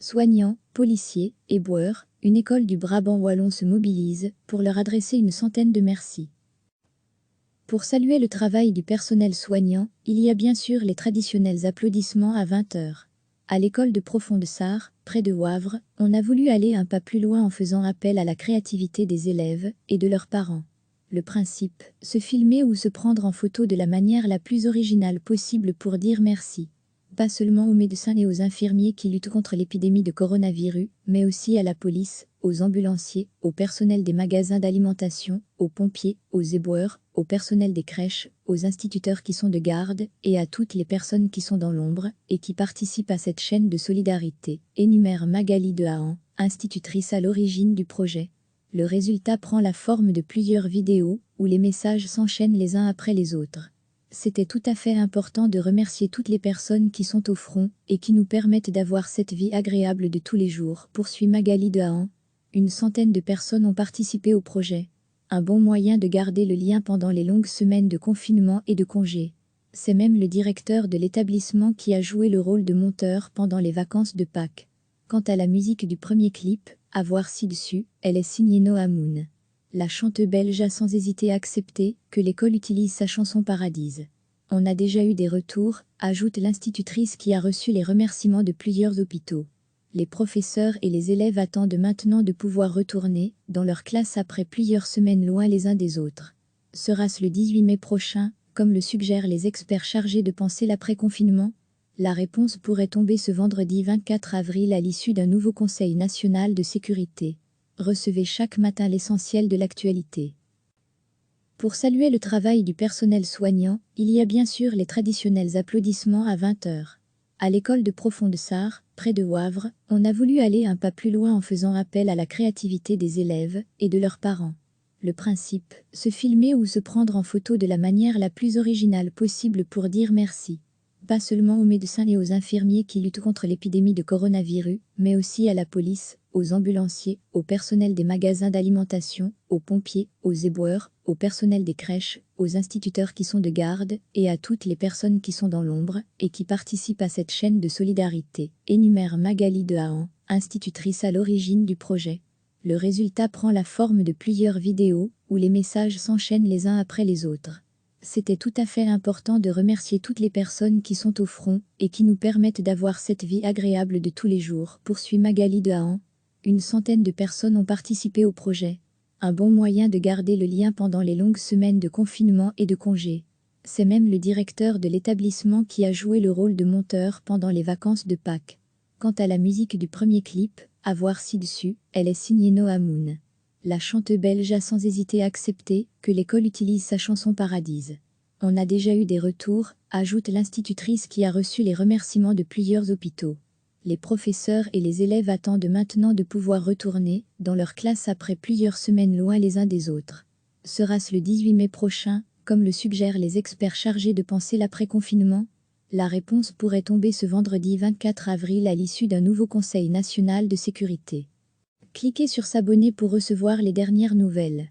Soignants, policiers, éboueurs, une école du Brabant wallon se mobilise pour leur adresser une centaine de merci. Pour saluer le travail du personnel soignant, il y a bien sûr les traditionnels applaudissements à 20 h. À l'école de Profond-de-Sart, près de Wavre, on a voulu aller un pas plus loin en faisant appel à la créativité des élèves et de leurs parents. Le principe, se filmer ou se prendre en photo de la manière la plus originale possible pour dire merci. Pas seulement aux médecins et aux infirmiers qui luttent contre l'épidémie de coronavirus, mais aussi à la police, aux ambulanciers, au personnel des magasins d'alimentation, aux pompiers, aux éboueurs, au personnel des crèches, aux instituteurs qui sont de garde et à toutes les personnes qui sont dans l'ombre et qui participent à cette chaîne de solidarité, énumère Magali Dehaen, institutrice à l'origine du projet. Le résultat prend la forme de plusieurs vidéos où les messages s'enchaînent les uns après les autres. C'était tout à fait important de remercier toutes les personnes qui sont au front et qui nous permettent d'avoir cette vie agréable de tous les jours, poursuit Magali Dehaen. Une centaine de personnes ont participé au projet. Un bon moyen de garder le lien pendant les longues semaines de confinement et de congés. C'est même le directeur de l'établissement qui a joué le rôle de monteur pendant les vacances de Pâques. Quant à la musique du premier clip, à voir ci-dessus, elle est signée Noah Moon. La chanteuse belge a sans hésiter accepté que l'école utilise sa chanson Paradise. On a déjà eu des retours, ajoute l'institutrice qui a reçu les remerciements de plusieurs hôpitaux. Les professeurs et les élèves attendent maintenant de pouvoir retourner dans leur classe après plusieurs semaines loin les uns des autres. Sera-ce le 18 mai prochain, comme le suggèrent les experts chargés de penser l'après-confinement? La réponse pourrait tomber ce vendredi 24 avril à l'issue d'un nouveau Conseil national de sécurité. Recevez chaque matin l'essentiel de l'actualité. Pour saluer le travail du personnel soignant, il y a bien sûr les traditionnels applaudissements à 20 h. À l'école de Profond-de-Sart, près de Wavre, on a voulu aller un pas plus loin en faisant appel à la créativité des élèves et de leurs parents. Le principe, se filmer ou se prendre en photo de la manière la plus originale possible pour dire merci. Pas seulement aux médecins et aux infirmiers qui luttent contre l'épidémie de coronavirus, mais aussi à la police, aux ambulanciers, au personnel des magasins d'alimentation, aux pompiers, aux éboueurs, au personnel des crèches, aux instituteurs qui sont de garde et à toutes les personnes qui sont dans l'ombre et qui participent à cette chaîne de solidarité, énumère Magali Dehaen, institutrice à l'origine du projet. Le résultat prend la forme de plusieurs vidéos où les messages s'enchaînent les uns après les autres. C'était tout à fait important de remercier toutes les personnes qui sont au front et qui nous permettent d'avoir cette vie agréable de tous les jours, poursuit Magali Dehaen. Une centaine de personnes ont participé au projet. Un bon moyen de garder le lien pendant les longues semaines de confinement et de congés. C'est même le directeur de l'établissement qui a joué le rôle de monteur pendant les vacances de Pâques. Quant à la musique du premier clip, à voir ci-dessus, elle est signée Noah Moon. La chanteuse belge a sans hésiter accepté que l'école utilise sa chanson Paradise. On a déjà eu des retours, ajoute l'institutrice qui a reçu les remerciements de plusieurs hôpitaux. Les professeurs et les élèves attendent maintenant de pouvoir retourner dans leur classe après plusieurs semaines loin les uns des autres. Sera-ce le 18 mai prochain, comme le suggèrent les experts chargés de penser l'après-confinement? La réponse pourrait tomber ce vendredi 24 avril à l'issue d'un nouveau Conseil national de sécurité. Cliquez sur s'abonner pour recevoir les dernières nouvelles.